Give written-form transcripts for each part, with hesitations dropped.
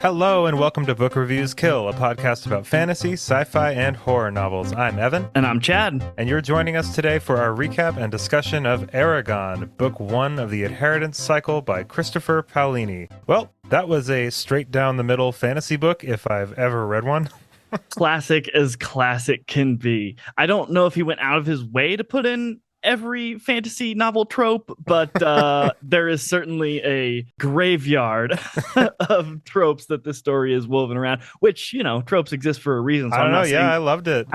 Hello and welcome to Book Reviews Kill, a podcast about fantasy, sci-fi, and horror novels. I'm Evan. And I'm Chad. And you're joining us today for our recap and discussion of Eragon, Book 1 of the Inheritance Cycle by Christopher Paolini. Well, that was a straight-down-the-middle fantasy book, if I've ever read one. Classic as classic can be. I don't know if he went out of his way to put in every fantasy novel trope, but there is certainly a graveyard of tropes that this story is woven around, which, you know, tropes exist for a reason. So I don't know. Yeah, I loved it.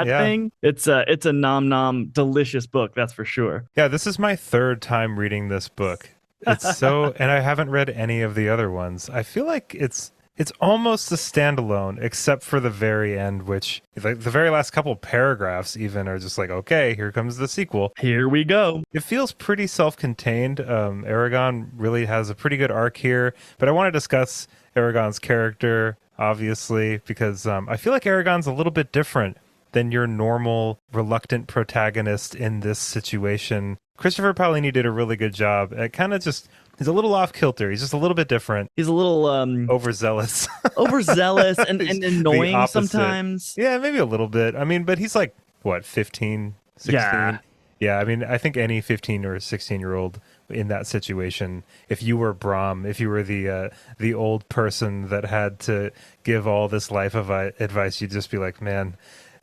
It's a nom delicious book, that's for sure. Yeah, this is my third time reading this book. It's so, and I haven't read any of the other ones. I feel like it's almost a standalone, except for the very end, which like the very last couple paragraphs even are just like, okay, here comes the sequel. Here we go. It feels pretty self-contained. Eragon really has a pretty good arc here, but I want to discuss Eragon's character, obviously, because I feel like Eragon's a little bit different than your normal reluctant protagonist in this situation. Christopher Paolini did a really good job at kind of just... He's a little off kilter. He's just a little bit different. He's a little overzealous. Overzealous and annoying sometimes. Yeah, maybe a little bit. I mean, but he's like, what, 15, 16? Yeah, I mean, I think any 15 or 16-year-old in that situation, if you were Brom, if you were the old person that had to give all this life advice, you'd just be like, man,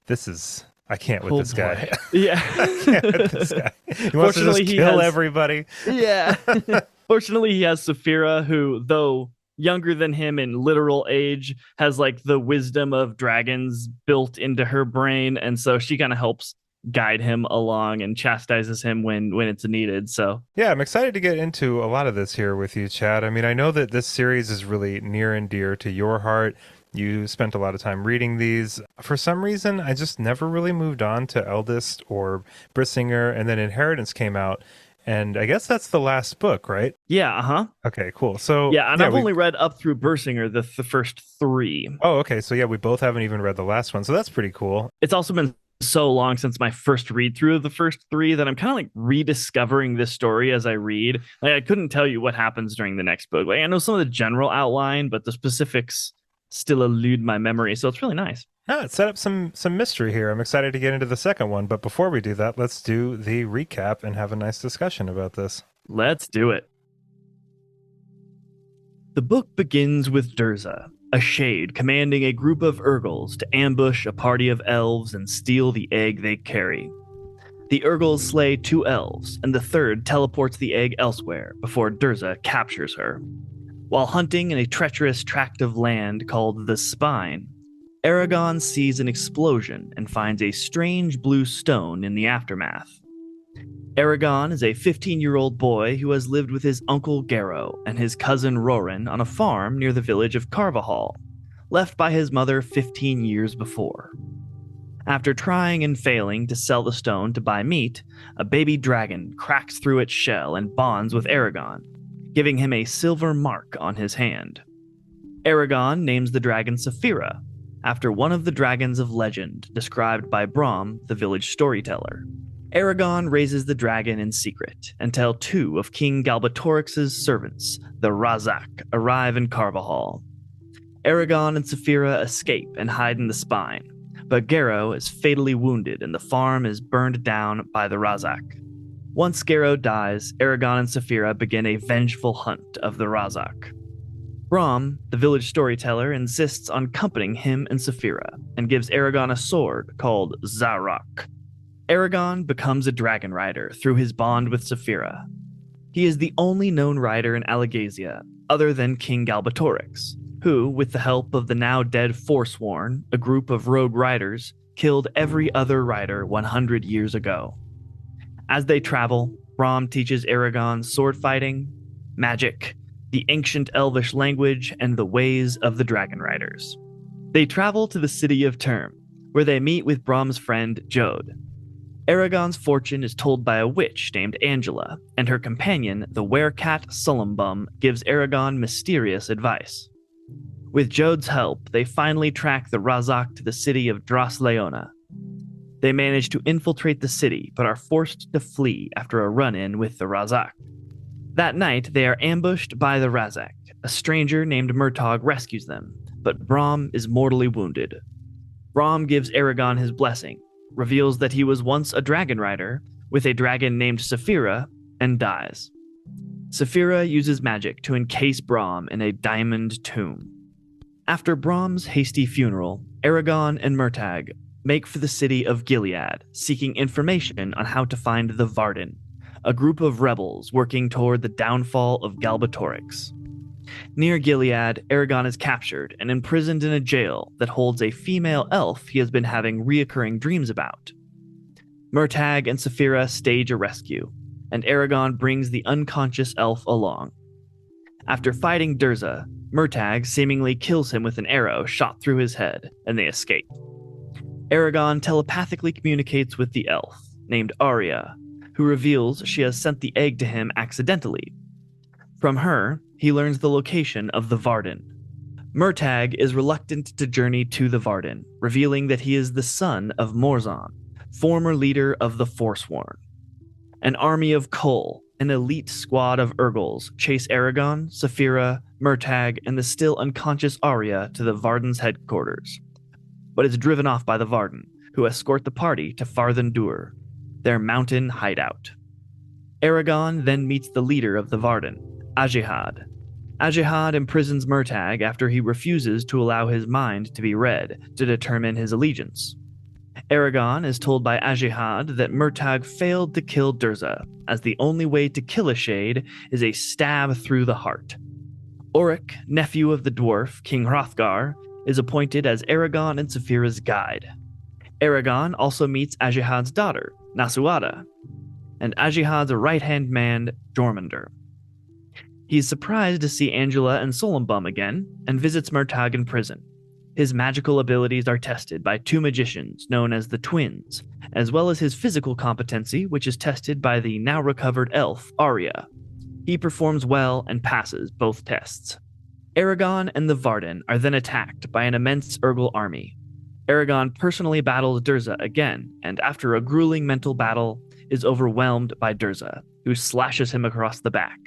I can't with this guy. Yeah. I can't with this guy. He wants to just kill everybody. Yeah. Fortunately, he has Saphira, who, though younger than him in literal age, has like the wisdom of dragons built into her brain. And so she kind of helps guide him along and chastises him when it's needed. So yeah, I'm excited to get into a lot of this here with you, Chad. I mean, I know that this series is really near and dear to your heart. You spent a lot of time reading these. For some reason, I just never really moved on to Eldest or Brissinger, and then Inheritance came out. And I guess that's the last book, right? Yeah, uh-huh. Okay, cool. So yeah, and I've only read up through Brissinger, the first three. Oh, okay. So yeah, we both haven't even read the last one. So that's pretty cool. It's also been so long since my first read through of the first three that I'm kind of like rediscovering this story as I read. Like, I couldn't tell you what happens during the next book. Like, I know some of the general outline, but the specifics still elude my memory. So it's really nice. It set up some mystery here. I'm excited to get into the second one. But before we do that, let's do the recap and have a nice discussion about this. Let's do it. The book begins with Durza, a shade commanding a group of Urgals to ambush a party of elves and steal the egg they carry. The Urgals slay 2 elves, and the third teleports the egg elsewhere before Durza captures her. While hunting in a treacherous tract of land called the Spine, Aragon sees an explosion and finds a strange blue stone in the aftermath. Aragon is a 15-year-old boy who has lived with his uncle Garrow and his cousin Roran on a farm near the village of Carvajal, left by his mother 15 years before. After trying and failing to sell the stone to buy meat, a baby dragon cracks through its shell and bonds with Aragon, giving him a silver mark on his hand. Aragon names the dragon Saphira, after one of the dragons of legend described by Brom, the village storyteller. Aragon raises the dragon in secret until 2 of King Galbatorix's servants, the Razak, arrive in Carvajal. Aragon and Saphira escape and hide in the Spine, but Garrow is fatally wounded and the farm is burned down by the Razak. Once Garrow dies, Aragon and Saphira begin a vengeful hunt of the Razak. Brom, the village storyteller, insists on accompanying him and Saphira, and gives Aragon a sword called Zarok. Aragon becomes a dragon rider through his bond with Saphira. He is the only known rider in Alagaësia, other than King Galbatorix, who, with the help of the now dead Forsworn, a group of rogue riders, killed every other rider 100 years ago. As they travel, Brom teaches Aragon sword fighting, magic, the ancient Elvish language, and the ways of the Dragon Riders. They travel to the city of Term, where they meet with Brom's friend Jode. Aragon's fortune is told by a witch named Angela, and her companion, the werecat Sulumbum, gives Aragon mysterious advice. With Jode's help, they finally track the Razak to the city of Drosleona. They manage to infiltrate the city, but are forced to flee after a run-in with the Razak. That night, they are ambushed by the Razak. A stranger named Murtag rescues them, but Brahm is mortally wounded. Brahm gives Aragon his blessing, reveals that he was once a dragon rider with a dragon named Saphira, and dies. Saphira uses magic to encase Brahm in a diamond tomb. After Brahm's hasty funeral, Aragon and Murtag make for the city of Gilead, seeking information on how to find the Varden, a group of rebels working toward the downfall of Galbatorix. Near Gilead, Aragon is captured and imprisoned in a jail that holds a female elf he has been having reoccurring dreams about. Murtag and Saphira stage a rescue, and Aragon brings the unconscious elf along. After fighting Durza, Murtag seemingly kills him with an arrow shot through his head, and they escape. Aragon telepathically communicates with the elf, named Arya, who reveals she has sent the egg to him accidentally. From her, he learns the location of the Varden. Murtag is reluctant to journey to the Varden, revealing that he is the son of Morzan, former leader of the Forsworn. An army of Kol, an elite squad of Urgals, chase Aragon, Saphira, Murtag, and the still unconscious Arya to the Varden's headquarters, but is driven off by the Varden, who escort the party to Farthendur, their mountain hideout. Aragon then meets the leader of the Varden, Ajihad. Ajihad imprisons Murtag after he refuses to allow his mind to be read to determine his allegiance. Aragon is told by Ajihad that Murtag failed to kill Durza, as the only way to kill a shade is a stab through the heart. Oric, nephew of the dwarf, King Hrothgar, is appointed as Aragon and Saphira's guide. Aragon also meets Ajihad's daughter, Nasuada, and Ajihad's right-hand man, Jormungandr. He is surprised to see Angela and Solumbum again, and visits Murtag in prison. His magical abilities are tested by two magicians known as the Twins, as well as his physical competency, which is tested by the now-recovered elf, Arya. He performs well and passes both tests. Aragon and the Varden are then attacked by an immense Urgal army. Aragon personally battles Durza again, and after a grueling mental battle, is overwhelmed by Durza, who slashes him across the back.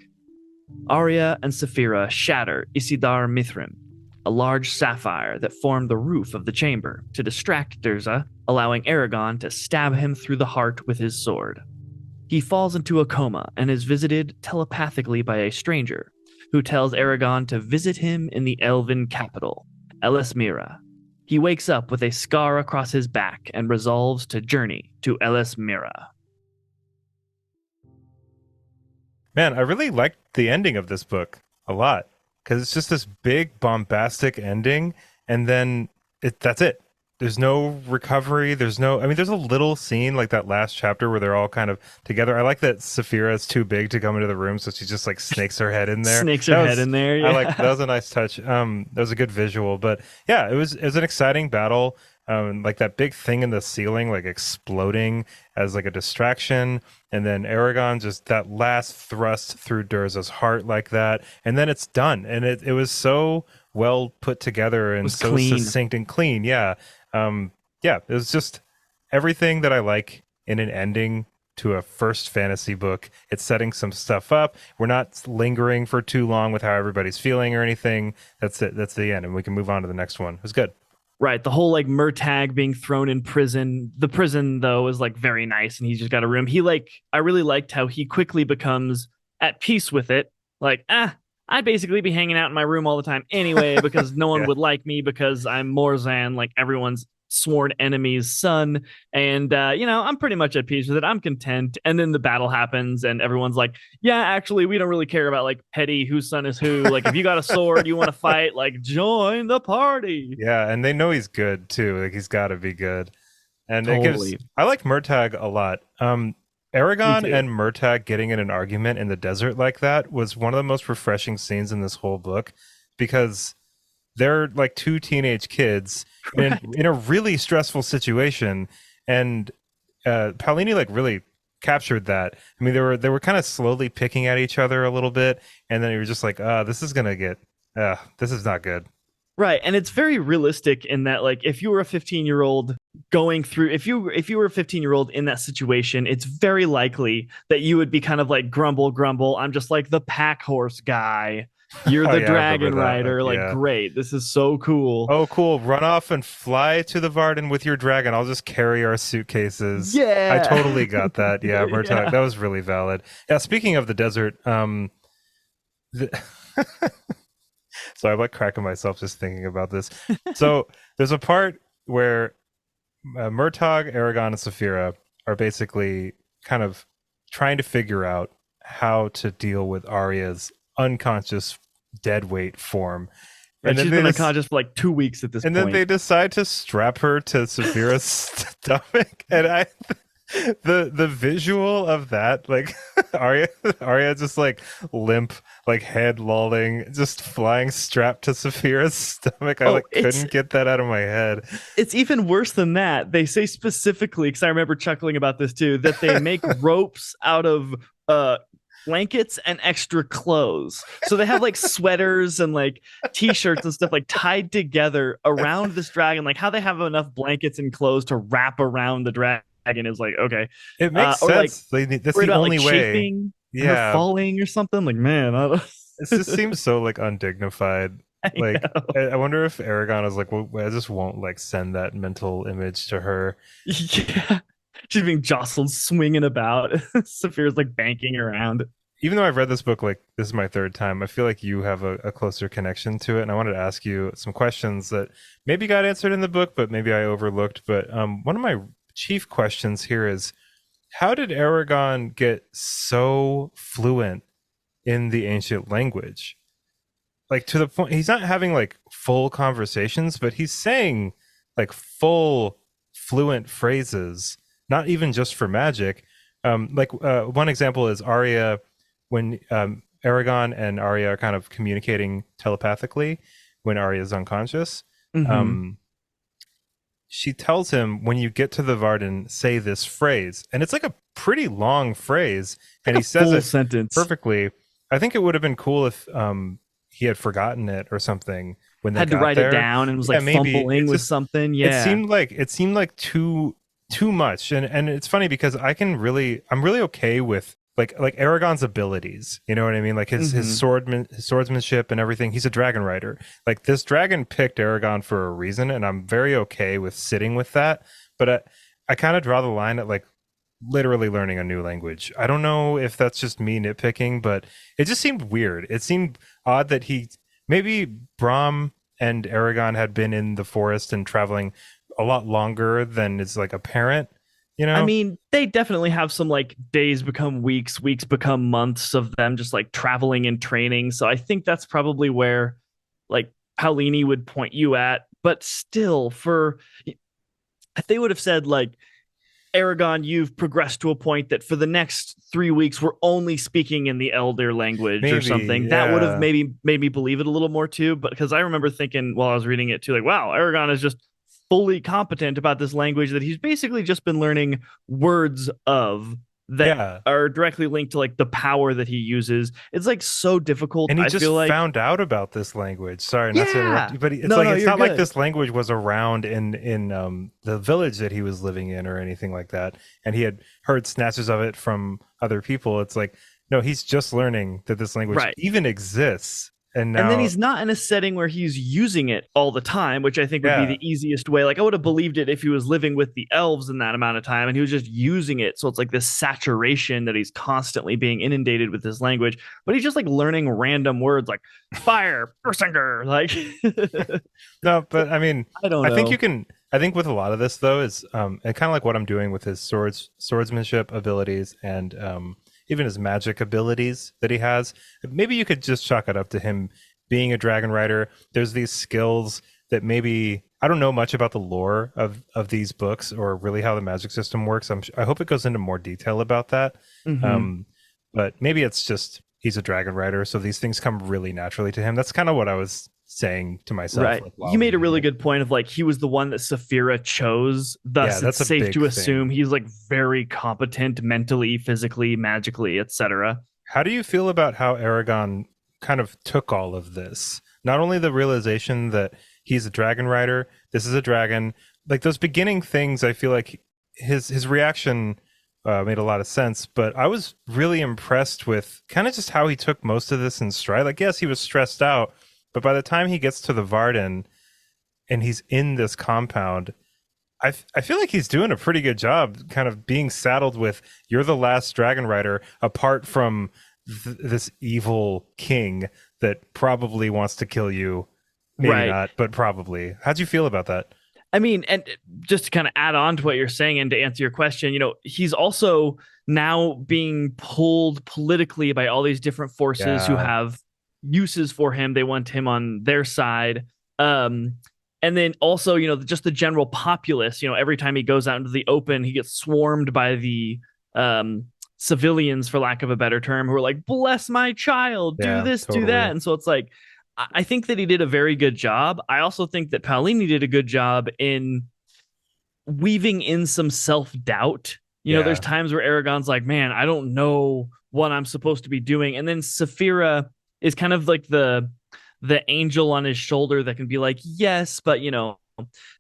Arya and Saphira shatter Isidar Mithrim, a large sapphire that formed the roof of the chamber, to distract Durza, allowing Aragon to stab him through the heart with his sword. He falls into a coma and is visited telepathically by a stranger, who tells Aragon to visit him in the elven capital, Elismira. He wakes up with a scar across his back and resolves to journey to Elismira. Man, I really liked the ending of this book a lot, because it's just this big bombastic ending, and then that's it. There's no recovery. There's no, I mean, there's a little scene like that last chapter where they're all kind of together. I like that Saphira is too big to come into the room, so she just like snakes her head in there. Snakes her head in there. Yeah. That was a nice touch. That was a good visual, but yeah, it was an exciting battle. Like that big thing in the ceiling, like exploding as like a distraction, and then Aragon just that last thrust through Durza's heart like that, and then it's done. And it was so well put together and so clean. Succinct and clean. Yeah. It was just everything that I like in an ending to a first fantasy book. It's setting some stuff up. We're not lingering for too long with how everybody's feeling or anything. That's it. That's the end, and we can move on to the next one. It was good. Right, the whole like Murtag being thrown in prison. The prison though is like very nice, and he's just got a room. I really liked how he quickly becomes at peace with it. Like, I'd basically be hanging out in my room all the time anyway because no one would like me because I'm Morzan, like everyone's sworn enemy's son. And, I'm pretty much at peace with it. I'm content. And then the battle happens and everyone's like, yeah, actually, we don't really care about like petty whose son is who. Like, if you got a sword, you want to fight, like join the party. Yeah. And they know he's good too. Like he's got to be good. And Totally. I like Murtag a lot. Aragon and Murtag getting in an argument in the desert like that was one of the most refreshing scenes in this whole book, because they're like two teenage kids in a really stressful situation, and Paolini like really captured that. I mean, they were kind of slowly picking at each other a little bit, and then you were just like, this is not good. Right, and it's very realistic in that, like, if you were a 15-year-old going through, if you were a 15-year-old in that situation, it's very likely that you would be kind of like grumble, grumble. I'm just like the pack horse guy. You're Oh the yeah, I remember dragon that. rider. Like, Yeah. great, this is so cool. Oh, cool. Run off and fly to the Varden with your dragon. I'll just carry our suitcases. I Yeah, totally got that. Yeah, Murtag, yeah. that was really valid. Yeah, speaking of the desert, the, so I'm like cracking myself just thinking about this. So there's a part where Murtag, Aragon, and Saphira are basically kind of trying to figure out how to deal with Arya's unconscious dead weight form. Right, And then she's they been just unconscious for like 2 weeks at this and then point. they decide to strap her to Saphira's stomach, and the visual of that, like Arya just like limp, like head lolling, just flying strapped to Saphira's stomach. I Oh, like couldn't get that out of my head. it's even worse than that. They say specifically, because I remember chuckling about this too, that they make ropes out of uh blankets and extra clothes. So they have like sweaters and like t-shirts and stuff like tied together around this dragon. Like how they have enough blankets and clothes to wrap around the dragon is like okay. It makes Or like sense. That's worried the about only like way. chafing and her Yeah, falling or something. Like man, I don't... it just seems so like undignified. I Like know. I wonder if Aragon is like, well, I just won't like send that mental image to her. Yeah. She's being jostled, swinging about. Saphira's like banking around. Even though I've read this book, like this is my third time, I feel like you have a closer connection to it. And I wanted to ask you some questions that maybe got answered in the book, but maybe I overlooked. But one of my chief questions here is, how did Aragon get so fluent in the ancient language? Like to the point, he's not having like full conversations, but he's saying like full fluent phrases, not even just for magic. One example is Arya when Aragon and Arya are kind of communicating telepathically when Arya is unconscious. Mm-hmm. Um, she tells him, when you get to the Varden, say this phrase. And it's like a pretty long phrase. And Like he a says full it sentence. perfectly. I think it would have been cool if he had forgotten it or something when they Had to got write it there. down and was Yeah, like maybe. fumbling It's with just something. it Yeah. seemed like too much. And it's funny because I'm really okay with like Aragon's abilities. You know what I mean? Like Mm-hmm. his swordsmanship and everything. He's a dragon rider. Like this dragon picked Aragon for a reason, and I'm very okay with sitting with that. But I kind of draw the line at like literally learning a new language. I don't know if that's just me nitpicking, but it just seemed weird. It seemed odd that maybe Brahm and Aragon had been in the forest and traveling a lot longer than is like apparent, you I know? mean, they definitely have some like days become weeks, weeks become months of them just like traveling and training. So I think that's probably where like Paolini would point you at. But still, for if they would have said like Aragon, you've progressed to a point that for the next 3 weeks we're only speaking in the Elder language or Maybe, something. That would have yeah. maybe made me believe it a little more too. But because I remember thinking while I was reading it too, like, wow, Aragon is just fully competent about this language that he's basically just been learning words of that Yeah. are directly linked to like the power that he uses. It's like so difficult. And he I just feel like, found out about this language. Sorry, not to interrupt yeah, you, but it's no, like no, it's you're not like good. this language was around in the village that he was living in or anything like that. And he had heard snatches of it from other people. It's like no, he's just learning that this language Right. even exists. And And then now, he's not in a setting where he's using it all the time, which I think would be yeah, the easiest way. Like I would have believed it if he was living with the elves in that amount of time and he was just using it. So it's like this saturation that he's constantly being inundated with this language, but he's just like learning random words like fire, Berserker. Like no, but I mean, I don't I think you know. can. I think with a lot of this though is and kind of like what I'm doing with his swordsmanship abilities and even his magic abilities that he has. Maybe you could just chalk it up to him being a dragon rider. There's these skills that maybe I don't know much about the lore of these books or really how the magic system works. I hope it goes into more detail about that. Mm-hmm. Um, but maybe it's just he's a dragon rider, so these things come really naturally to him. That's kind of what I was saying to myself, Right. like while You made a reading really it. good point of like he was the one that Saphira chose. Yeah, Thus, it's that's a safe big to assume thing. he's like very competent mentally, physically, magically, etc. How do you feel about how Aragon kind of took all of this. Not only the realization that he's a dragon rider, this is a dragon, like those beginning things, I feel like his reaction made a lot of sense. But I was really impressed with kind of just how he took most of this in stride. Like, yes, he was stressed out, but by the time he gets to the Varden and he's in this compound, I feel like he's doing a pretty good job kind of being saddled with, you're the last dragon rider apart from this evil king that probably wants to kill you. Maybe Right. not, but probably. How'd you feel about that? I mean, and just to kind of add on to what you're saying and to answer your question, he's also now being pulled politically by all these different forces who Yeah. have uses for him. They want him on their side. And then also, just the general populace, every time he goes out into the open, he gets swarmed by the civilians, for lack of a better term, who are like, bless my child, do Yeah, this, do that. totally. And so it's like, I think that he did a very good job. I also think that Paolini did a good job in weaving in some self-doubt. There's Yeah. times where Aragon's like, man, I don't know what I'm supposed to be doing. And then Saphira is kind of like the angel on his shoulder that can be like, yes, but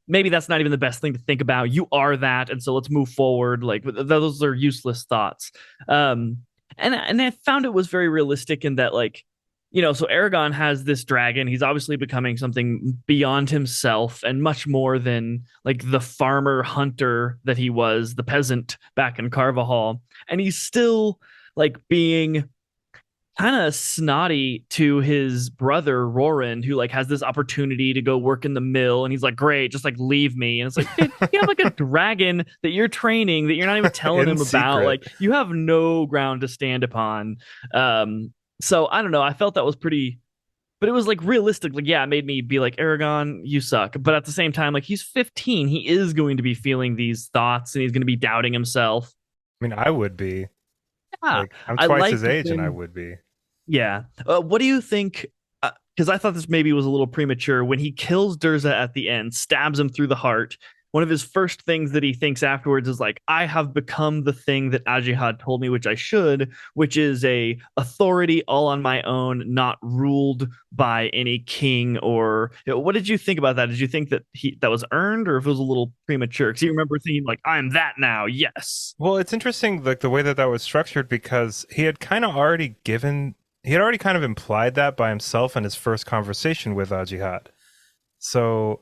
maybe that's not even the best thing to think about. You are that, and so let's move forward. Like those are useless thoughts. And I found it was very realistic in that, like, so Aragon has this dragon. He's obviously becoming something beyond himself and much more than like the farmer hunter that he was, the peasant back in Carvajal. And he's still like being kind of snotty to his brother Roran, who like has this opportunity to go work in the mill, and he's like, great, just like leave me. And it's like, dude, you have like a dragon that you're training that you're not even telling In him about. secret. Like, you have no ground to stand upon. So I don't know, I felt that was pretty, but it was like realistic. Like, yeah, it made me be like, Aragon, you suck. But at the same time, like, he's 15, he is going to be feeling these thoughts and he's going to be doubting himself. I mean, I would be. Yeah, Like, I'm I twice his liked age and I when, would be. yeah. What do you think? Because I thought this maybe was a little premature. When he kills Durza at the end, stabs him through the heart, one of his first things that he thinks afterwards is like, I have become the thing that Ajihad told me, which I should, which is a authority all on my own, not ruled by any king. Or what did you think about that? Did you think that that was earned, or if it was a little premature? Because you remember thinking like, I'm that now. Yes. Well, it's interesting, like the way that that was structured, because he had already kind of implied that by himself in his first conversation with Ajihad. So,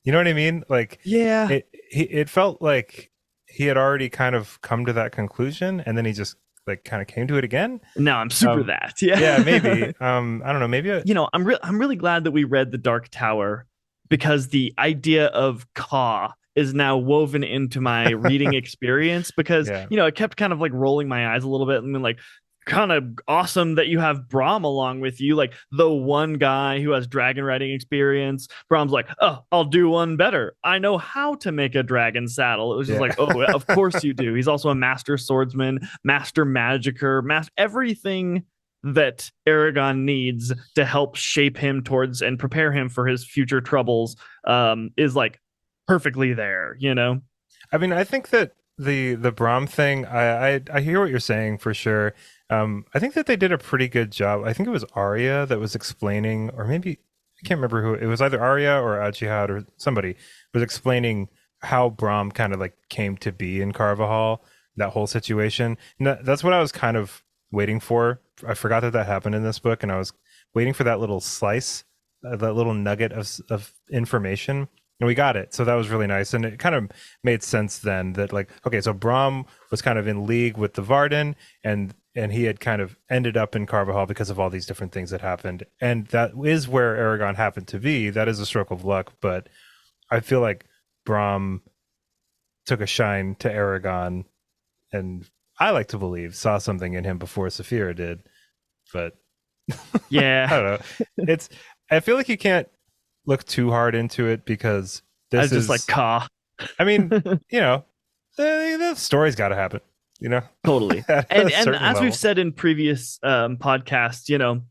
you know what I mean? Like, Yeah. it felt like he had already kind of come to that conclusion, and then he just like kind of came to it again. No, I'm super that. Yeah. Yeah, maybe. I don't know. Maybe. I'm really glad that we read the Dark Tower, because the idea of Ka is now woven into my reading experience, because Yeah. it kept kind of like rolling my eyes a little bit and then like, kind of awesome that you have Brahm along with you, like the one guy who has dragon riding experience. Brahm's like, oh, I'll do one better. I know how to make a dragon saddle. It was just Yeah. like, oh, of course you do. He's also a master swordsman, master magicer, everything that Aragon needs to help shape him towards and prepare him for his future troubles is like perfectly there. I mean, I think that the Brahm thing, I hear what you're saying for sure. I think that they did a pretty good job. I think it was Arya that was explaining, or maybe I can't remember who it was, either Arya or Ajihad or somebody was explaining how Brahm kind of like came to be in Carvajal, that whole situation. And that's what I was kind of waiting for. I forgot that happened in this book, and I was waiting for that little slice, that little nugget of information. And we got it. So that was really nice. And it kind of made sense then that, like, okay, so Brahm was kind of in league with the Varden, and he had kind of ended up in Carvajal because of all these different things that happened. And that is where Aragon happened to be. That is a stroke of luck. But I feel like Brahm took a shine to Aragon, and I like to believe saw something in him before Saphira did. But I Yeah. don't know. I feel like you can't look too hard into it, because I this was is just like, Ka. I mean, the story's got to happen, Totally. at a And certain as level. we've said in previous podcasts,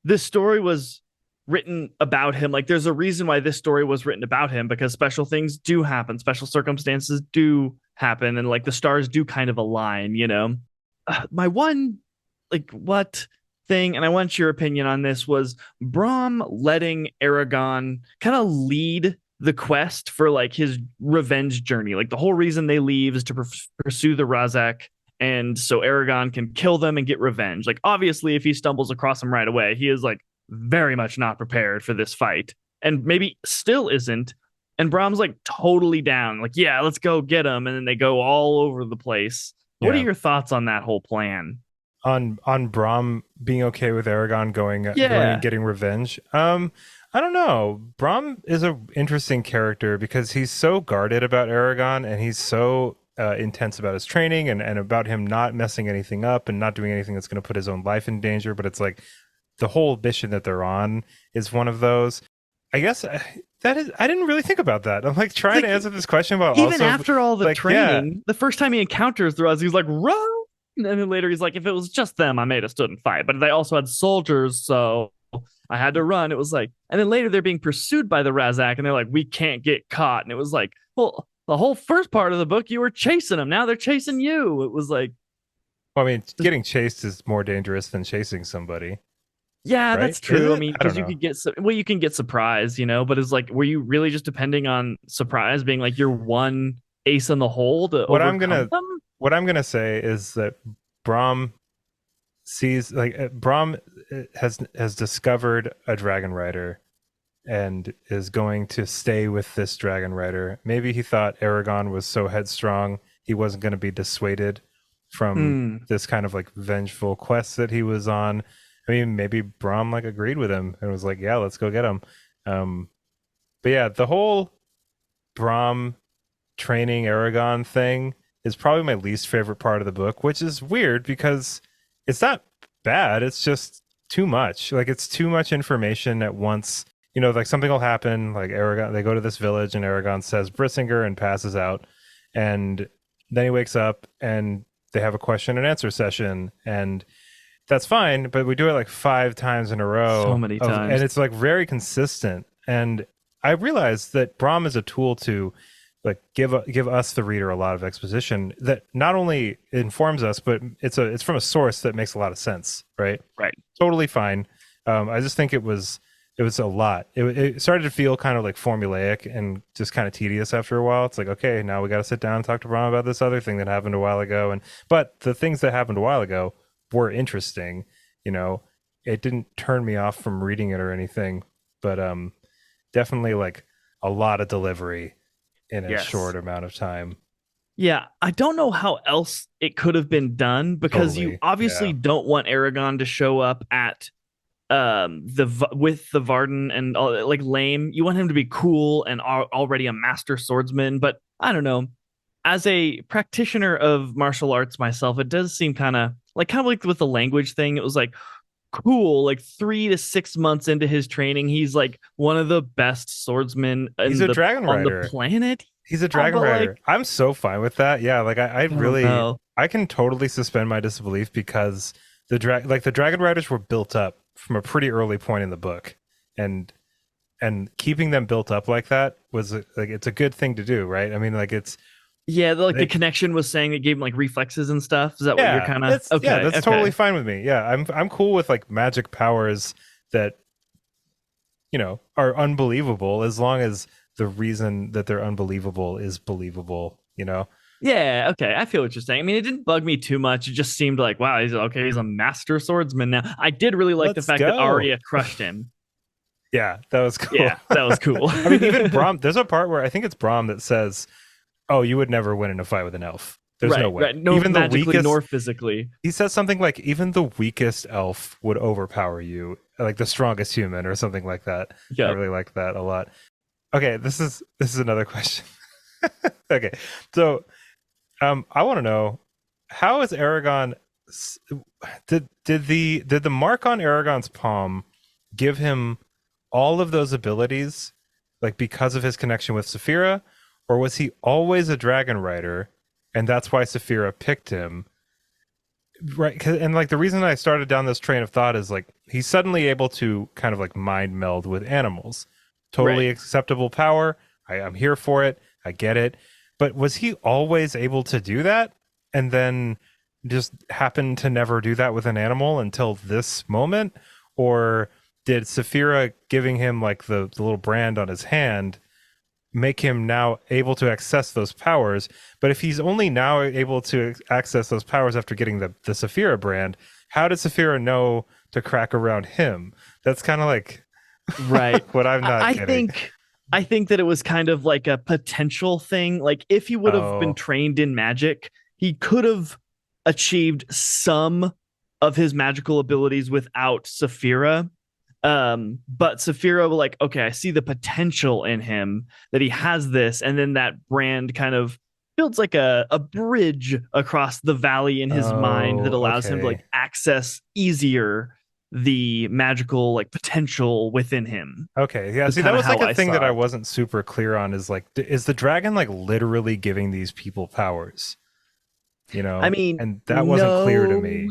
this story was written about him. Like, there's a reason why this story was written about him, because special things do happen, special circumstances do happen, and like the stars do kind of align. My one, like, what thing, and I want your opinion on this, was Braum letting Aragon kind of lead the quest for like his revenge journey. Like the whole reason they leave is to pursue the Razak, and so Aragon can kill them and get revenge. Like obviously, if he stumbles across them right away, he is like very much not prepared for this fight, and maybe still isn't. And Braum's like totally down, like yeah, let's go get him, and then they go all over the place. What are Yeah. your thoughts on that whole plan? On Braum being okay with Aragon going and Yeah. getting revenge. I don't know. Braum is an interesting character because he's so guarded about Aragon, and he's so intense about his training, and about him not messing anything up and not doing anything that's going to put his own life in danger. But it's like the whole mission that they're on is one of those. I guess that is. I didn't really think about that. I'm like trying to answer this question, but Even also after all the like, yeah. training, the first time he encounters the Ruz, he's like, run. And then later he's like, if it was just them, I may have stood and fight. But they also had soldiers, so I had to run. It was like, and then later they're being pursued by the Razak, and they're like, we can't get caught. And it was like, well, the whole first part of the book, you were chasing them. Now they're chasing you. It was like, Well, I mean, getting chased is more dangerous than chasing somebody, yeah, right? that's true. I mean, I don't because you know. could get, well, you can get surprised, but it's like, were you really just depending on surprise being like your one ace in the hole to What I'm overcome gonna them? what I'm gonna say is that Braum sees like Braum has discovered a dragon rider and is going to stay with this dragon rider. Maybe he thought Aragon was so headstrong he wasn't going to be dissuaded from Hmm. this kind of like vengeful quest that he was on. I mean, maybe Braum like agreed with him and was like, "Yeah, let's go get him." Um, but yeah, the whole Braum training Aragon thing is probably my least favorite part of the book, which is weird because it's not bad. It's just too much. Like it's too much information at once. Like something will happen. Like Aragon, they go to this village and Aragon says Brissinger and passes out, and then he wakes up and they have a question and answer session, and that's fine. But we do it like 5 times in a So row, many and times. it's like very consistent. And I realized that Braum is a tool to like give us the reader a lot of exposition that not only informs us, but it's from a source that makes a lot of sense, right? Right. Totally fine. I just think it was a lot. It started to feel kind of like formulaic and just kind of tedious after a while. It's like, okay, now we got to sit down and talk to Braum about this other thing that happened a while ago, but the things that happened a while ago were interesting. It didn't turn me off from reading it or anything, but definitely like a lot of delivery in a Yes. short amount of time. Yeah, I don't know how else it could have been done because you Totally. obviously Yeah. don't want Aragon to show up at with the Varden and all, like lame. You want him to be cool and already a master swordsman, but I don't know. As a practitioner of martial arts myself, it does seem kind of like with the language thing. It was like cool, like 3 to 6 months into his training, he's like one of the best swordsmen He's in a the dragon on the rider. planet. He's a dragon But rider. like, I'm so fine with that. Yeah, like I I don't really know. I can totally suspend my disbelief because the dragon riders were built up from a pretty early point in the book. And keeping them built up like that was like it's a good thing to do, right? I mean, like it's Yeah, like the they, connection was saying it gave him like reflexes and stuff. Is that what you're yeah, kind of okay? that's totally Okay. fine with me. Yeah, I'm cool with like magic powers that are unbelievable as long as the reason that they're unbelievable is believable. Yeah, okay. I feel what you're saying. I mean, it didn't bug me too much. It just seemed like, wow, he's okay. He's a master swordsman now. I did really like the Let's fact that go. Arya crushed him. Yeah, that was cool. Yeah, that was cool. I mean, even Braum, there's a part where I think it's Braum that says, "Oh, you would never win in a fight with an elf. There's no Right, way." right. No, Even the magically weakest nor physically. he says something like even the weakest elf would overpower you, like the strongest human or something like that. I Yep. really like that a lot. Okay, this is another question. Okay. So, I want to know how is Aragon did the mark on Aragon's palm give him all of those abilities like because of his connection with Saphira, or was he always a dragon rider and that's why Saphira picked him? Right, and like the reason I started down this train of thought is like he's suddenly able to kind of like mind meld with animals. Totally Right. acceptable power. I'm here for it. I get it. But was he always able to do that? And then just happened to never do that with an animal until this moment? Or did Saphira giving him like the little brand on his hand make him now able to access those powers? But if he's only now able to access those powers after getting the Saphira brand, how did Saphira know to crack around him? That's kind of like Right. what I'm not I getting. think I think that it was kind of like a potential thing. Like if he would have been Oh, trained in magic, he could have achieved some of his magical abilities without Saphira. But Saphira was like, okay, I see the potential in him that he has this, and then that brand kind of builds like a bridge across the valley in his mind that oh, allows him to okay. like access easier the magical like potential within him. Okay, yeah. Is See, that kind of was like how a I thing that I saw it. wasn't super clear on. Is like, is the dragon like literally giving these people powers? You I know, mean, and that wasn't clear to no, me.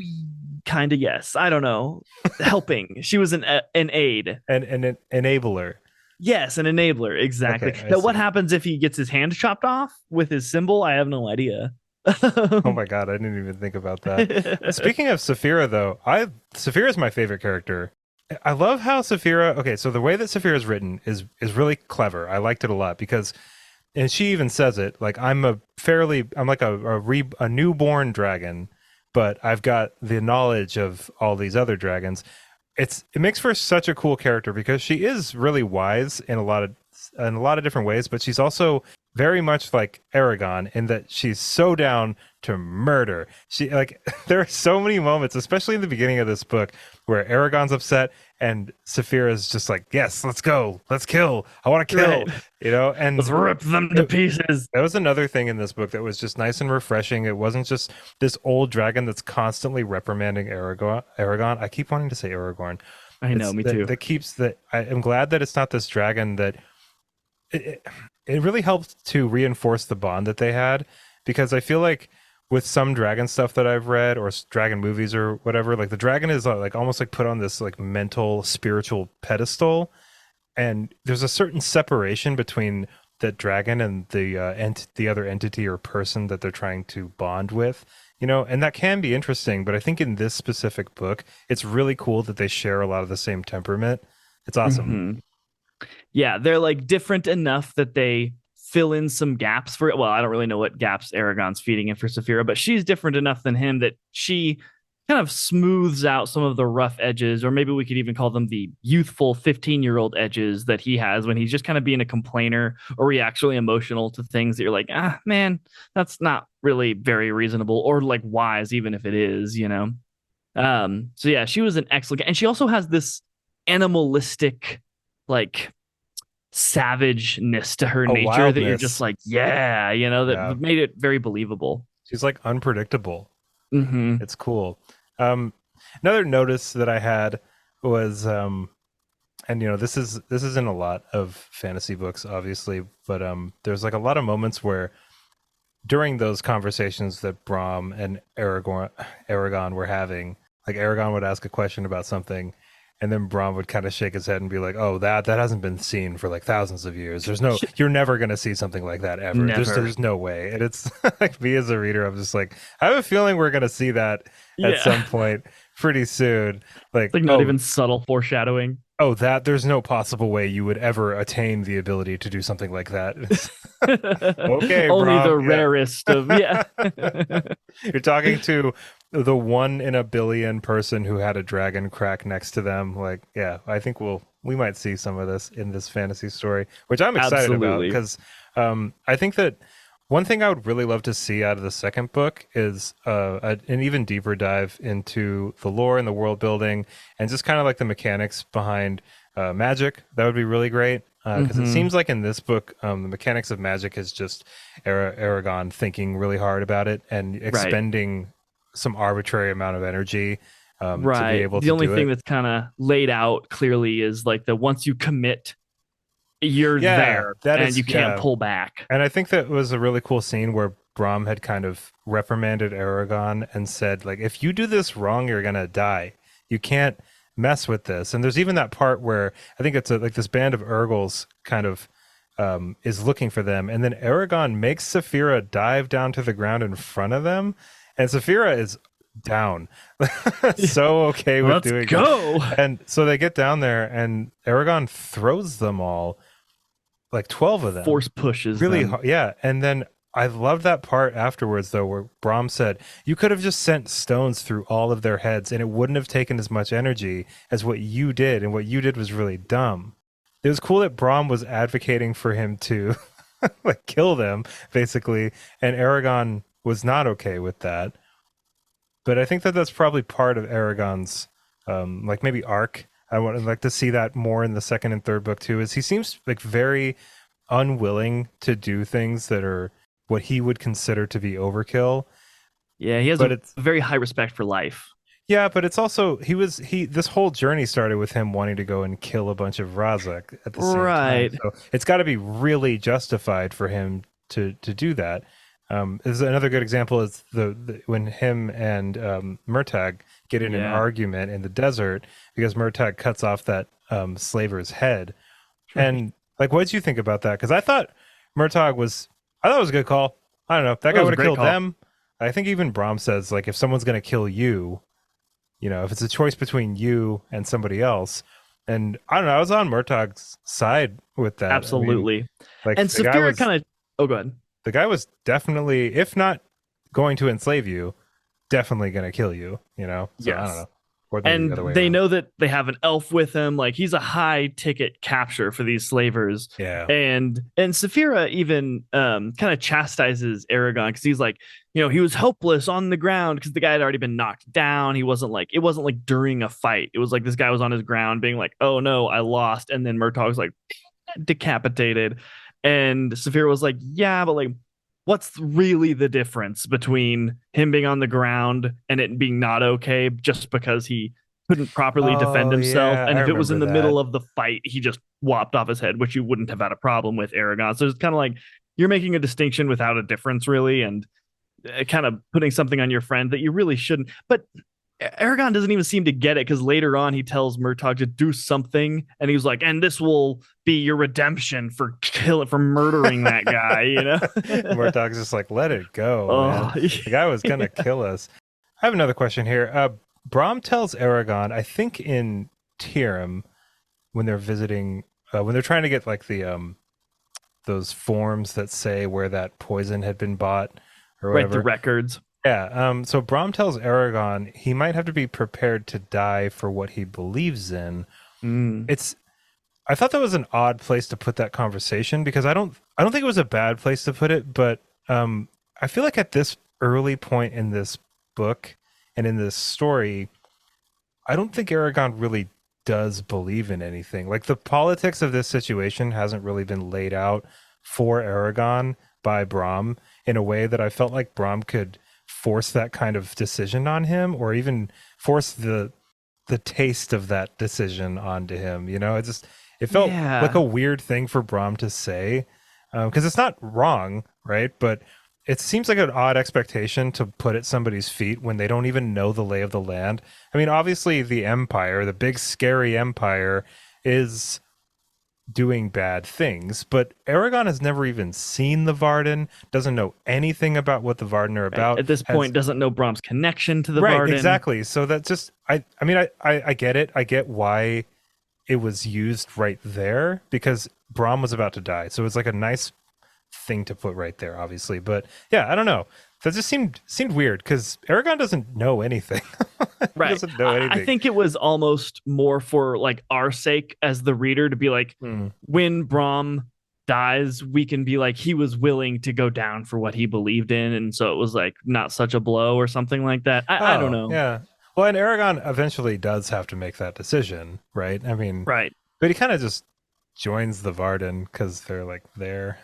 kind of yes. I don't know. Helping. She was an aid. And an enabler. Yes, an enabler. Exactly. Okay, I Now, what see. happens if he gets his hand chopped off with his symbol? I have no idea. Oh my god, I didn't even think about that. Speaking of Saphira, though, I Saphira is my favorite character. I love how Saphira. Okay, so the way that Saphira is written is really clever. I liked it a lot because, and she even says it like I'm like a newborn dragon, but I've got the knowledge of all these other dragons. It makes for such a cool character because she is really wise in a lot of different ways, but she's also very much like Aragon in that she's so down to murder. She like there are so many moments, especially in the beginning of this book, where Aragon's upset and Saphira's just like, "Yes, let's go, let's kill. I want to kill," Right. you know. Let's And rip them to it, pieces. that was another thing in this book that was just nice and refreshing. It wasn't just this old dragon that's constantly reprimanding Aragon. Aragon. I keep wanting to say Aragorn. I know, It's me too. that keeps that. I am glad that it's not this dragon that it really helped to reinforce the bond that they had, because I feel like with some dragon stuff that I've read or dragon movies or whatever, like the dragon is like almost like put on this like mental spiritual pedestal, and there's a certain separation between the dragon and the other entity or person that they're trying to bond with, you know, and that can be interesting. But I think in this specific book, it's really cool that they share a lot of the same temperament. It's awesome. Hmm. Yeah, they're like different enough that they fill in some gaps for it. Well, I don't really know what gaps Aragon's feeding in for Saphira, but she's different enough than him that she kind of smooths out some of the rough edges, or maybe we could even call them the youthful 15-year-old edges that he has when he's just kind of being a complainer or he actually emotional to things that you're like, ah, man, that's not really very reasonable or like wise, even if it is, you know? So yeah, she was an excellent, and she also has this animalistic, like savageness to her A nature that you're just wildness. like, yeah, you know, that Yeah. made it very believable. She's like unpredictable. Mm-hmm. It's cool. Um, Another notice that I had was, and you know, this is in a lot of fantasy books, obviously, but there's like a lot of moments where during those conversations that Brahm and Aragon were having, like Aragon would ask a question about something, and then Brahm would kind of shake his head and be like, "Oh, that hasn't been seen for like thousands of years. You're never gonna see something like that ever. Never. There's no way." And it's like me as a reader, I'm just like, I have a feeling we're gonna see that at Yeah. some point pretty soon. Like, It's like not even subtle foreshadowing. that there's no possible way you would ever attain the ability to do something like that. Okay, Only the Brahm, yeah. rarest of, yeah. You're talking to the one in a billion person who had a dragon crack next to them. Like, yeah, I think we might see some of this in this fantasy story, which I'm excited about Absolutely. because I think that one thing I would really love to see out of the second book is an even deeper dive into the lore and the world building and just kind of like the mechanics behind magic. That would be really great. Because it Hmm. seems like in this book, the mechanics of magic is just Aragon thinking really hard about it and Right. expending some arbitrary amount of energy to be Right. able The to only do thing it. that's kind of laid out clearly is like the once you commit, you're Yeah, there that and you is, can't yeah. pull back. And I think that was a really cool scene where Brahm had kind of reprimanded Aragon and said, like, if you do this wrong, you're gonna die. You can't mess with this. And there's even that part where I think it's like this band of Urgles kind of is looking for them, and then Aragon makes Saphira dive down to the ground in front of them, And Saphira is down. So okay with Let's doing it. go. And so they get down there and Aragon throws them all, like 12 of them. Force pushes Really them. yeah. And then I love that part afterwards though, where Brahm said, "You could have just sent stones through all of their heads, and it wouldn't have taken as much energy as what you did. And what you did was really dumb." It was cool that Brahm was advocating for him to like kill them, basically, and Aragon was not okay with that. But I think that that's probably part of Aragon's, like maybe arc. I would like to see that more in the second and third book too. Is he seems like very unwilling to do things that are what he would consider to be overkill. Yeah, he has But a it's very high respect for life. yeah, but it's also he this whole journey started with him wanting to go and kill a bunch of Razak at the same time. Right. So it's got to be really justified for him to do that. Is another good example is the when him and Murtag get in an Yeah. argument in the desert because Murtag cuts off that slaver's head. And like, what did you think about that? Because I thought I thought it was a good call. I don't know. That guy was a would have great killed call. them. I think even Brahm says like if someone's going to kill you, you know, if it's a choice between you and somebody else, and I don't know, I was on Murtag's side with that. I mean, Absolutely. like And Saphira kind of. Oh, go ahead. the guy was definitely, if not going to enslave you, definitely going to kill you. You know, so I don't Yes. know, or maybe And the other way they around. know that they have an elf with him. Like he's a high ticket capture for these slavers. Yeah, And Saphira even kind of chastises Aragon because he's like, he was helpless on the ground because the guy had already been knocked down. He wasn't like it wasn't like during a fight. It was like this guy was on his ground being like, oh no, I lost. And then Murtag's like decapitated. And Saphira was like, yeah, but like what's really the difference between him being on the ground and it being not okay just because he couldn't properly defend oh himself? yeah, And I if it was remember in the that. middle of the fight, he just whopped off his head, which you wouldn't have had a problem with Aragon. So it's kind of like you're making a distinction without a difference, really, and kind of putting something on your friend that you really shouldn't. But Aragon doesn't even seem to get it because later on he tells Murtag to do something, and he was like, "And this will be your redemption for murdering that guy." Murtag's just like, let it go, man. Oh, The guy was gonna kill us. I have another question here. Brahm tells Aragon, I think in Tiram, when they're visiting, when they're trying to get like the those forms that say where that poison had been bought or right, the whatever. records. Yeah. So Brahm tells Aragon he might have to be prepared to die for what he believes in. Mm. I thought that was an odd place to put that conversation because I don't think it was a bad place to put it, but I feel like at this early point in this book and in this story, I don't think Aragon really does believe in anything. Like the politics of this situation hasn't really been laid out for Aragon by Brahm in a way that I felt like Brahm could force that kind of decision on him or even force the taste of that decision onto him. You know, it felt Yeah. like a weird thing for Brahm to say because it's not wrong, right? But it seems like an odd expectation to put at somebody's feet when they don't even know the lay of the land. I mean, obviously the Empire, the big scary Empire, is doing bad things, but Aragon has never even seen the Varden, doesn't know anything about what the Varden are Right. about. At this point, doesn't know Brahm's connection to the Right, Varden. exactly. So that just I mean I get it. I get why it was used right there because Brahm was about to die. So it's like a nice thing to put right there, obviously. But yeah, I don't know. That just seemed weird because Aragon doesn't know anything. He Right. doesn't know I anything. think it was almost more for like our sake as the reader to be like, Hmm. when Brahm dies, we can be like, he was willing to go down for what he believed in. And so it was like not such a blow or something like that. I don't know. Yeah. Well, and Aragon eventually does have to make that decision, right? I mean, Right. but he kind of just joins the Varden because they're like there.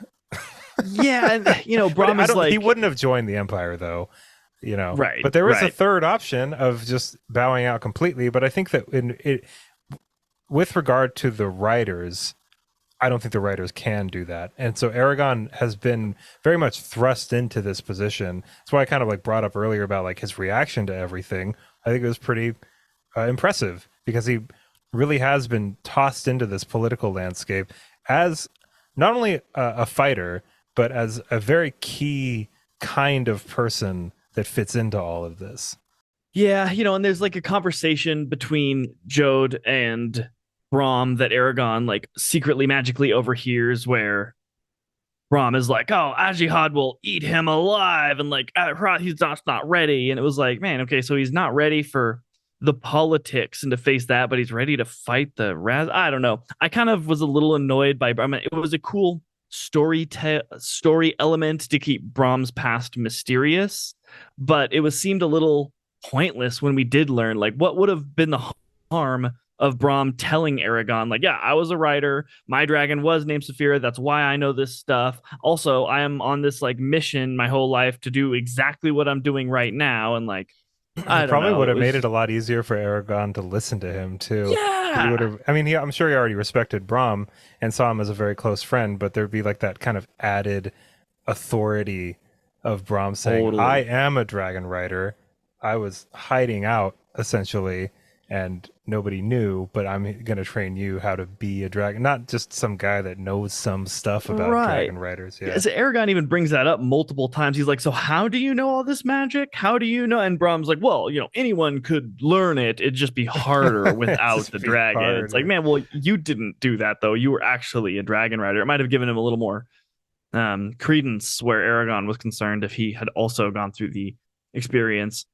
Yeah. And, But Brahm is like, he wouldn't have joined the Empire though, you know. Right, But there was a right. third option of just bowing out completely. But I think that with regard to the writers, I don't think the writers can do that. And so Aragon has been very much thrust into this position. That's why I kind of like brought up earlier about like his reaction to everything. I think it was pretty impressive because he really has been tossed into this political landscape as not only a fighter, but as a very key kind of person that fits into all of this. Yeah, and there's like a conversation between Jode and Braum that Aragon like secretly magically overhears where Braum is like, "Oh, Ajihad will eat him alive," and like he's not ready. And it was like, man, okay, so he's not ready for the politics and to face that, but he's ready to fight the Raz. I don't know. I kind of was a little annoyed by. I mean, it was a cool story element to keep Braum's past mysterious, but it seemed a little pointless when we did learn like what would have been the harm of Braum telling Aragon, like, yeah, I was a writer. My dragon was named Saphira. That's why I know this stuff. Also, I am on this like mission my whole life to do exactly what I'm doing right now. And like, I It don't probably know. would have made it a lot easier for Aragon to listen to him too. He would Yeah. have. I mean, I'm sure he already respected Braum and saw him as a very close friend, but there'd be like that kind of added authority of Braum saying, Totally. "I am a dragon rider. I was hiding out essentially, and nobody knew, but I'm going to train you how to be a dragon." Not just some guy that knows some stuff about Right. dragon riders. Yeah. As Aragon even brings that up multiple times. He's like, so how do you know all this magic? How do you know? And Brahm's like, well, anyone could learn it. It'd just be harder without Just the be dragon. It's like, harder. man, well, you didn't do that though. You were actually a dragon rider. It might have given him a little more credence where Aragon was concerned if he had also gone through the experience.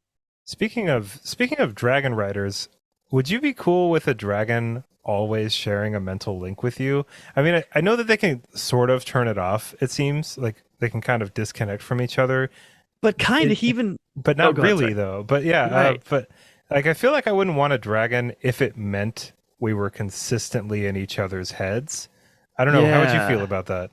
Speaking of dragon riders, would you be cool with a dragon always sharing a mental link with you? I mean, I know that they can sort of turn it off. It seems like they can kind of disconnect from each other, But kind of It- even, but not go ahead, really sorry. though. But yeah, Right. but like I feel like I wouldn't want a dragon if it meant we were consistently in each other's heads. I don't know. How would you feel Yeah. about that?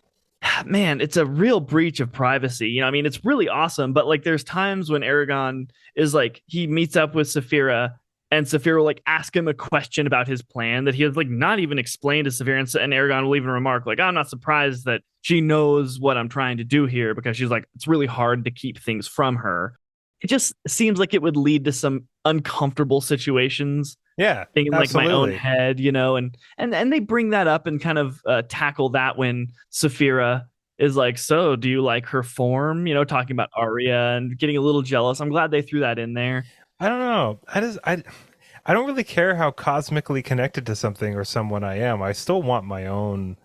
Man, it's a real breach of privacy. I mean, it's really awesome, but like there's times when Aragon is like he meets up with Saphira and Saphira will like ask him a question about his plan that he has like not even explained to Saphira, and Aragon will even remark like, I'm not surprised that she knows what I'm trying to do here, because she's like, it's really hard to keep things from her. It just seems like it would lead to some uncomfortable situations Yeah, in like my own absolutely. head, and they bring that up and kind of tackle that when Saphira is like, so do you like her form? Talking about Arya and getting a little jealous. I'm glad they threw that in there. I don't know. I don't really care how cosmically connected to something or someone I am. I still want my own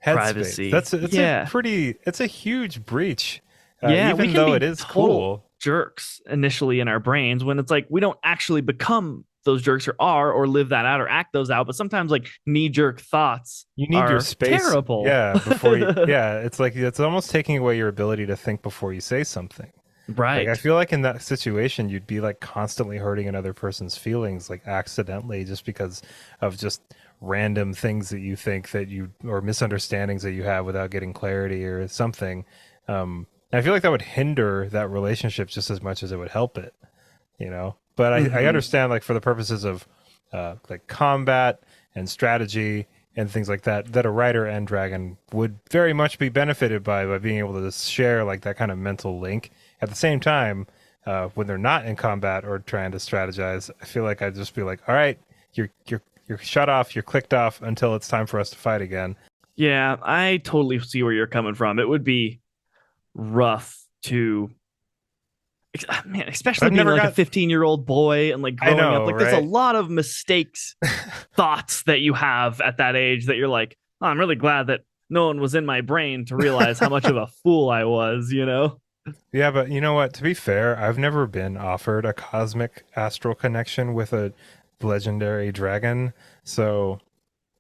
headspace. Privacy. Yeah. It's a huge breach, Yeah, we even can though be it is total cool. jerks initially in our brains when it's like we don't actually become those jerks or are or live that out or act those out, but sometimes like knee-jerk thoughts You need your are space, terrible. yeah, before you, yeah, it's like it's almost taking away your ability to think before you say something. Like I Right. feel like in that situation you'd be like constantly hurting another person's feelings like accidentally just because of just random things that you think that you or misunderstandings that you have without getting clarity or something. And I feel like that would hinder that relationship just as much as it would help it. But I Mhm. understand like for the purposes of like combat and strategy and things like that, that a rider and dragon would very much be benefited by being able to share like that kind of mental link. At the same time, when they're not in combat or trying to strategize, I feel like I'd just be like, all right, you're shut off, you're clicked off until it's time for us to fight again. Yeah, I totally see where you're coming from. It would be rough to, man, But especially I've being never like a got 15-year-old boy and like I growing up. know, Like there's a right? lot of mistakes, thoughts that you have at that age that you're like, oh, I'm really glad that no one was in my brain to realize how much of a fool I was. Yeah, but you know what? To be fair, I've never been offered a cosmic astral connection with a legendary dragon. So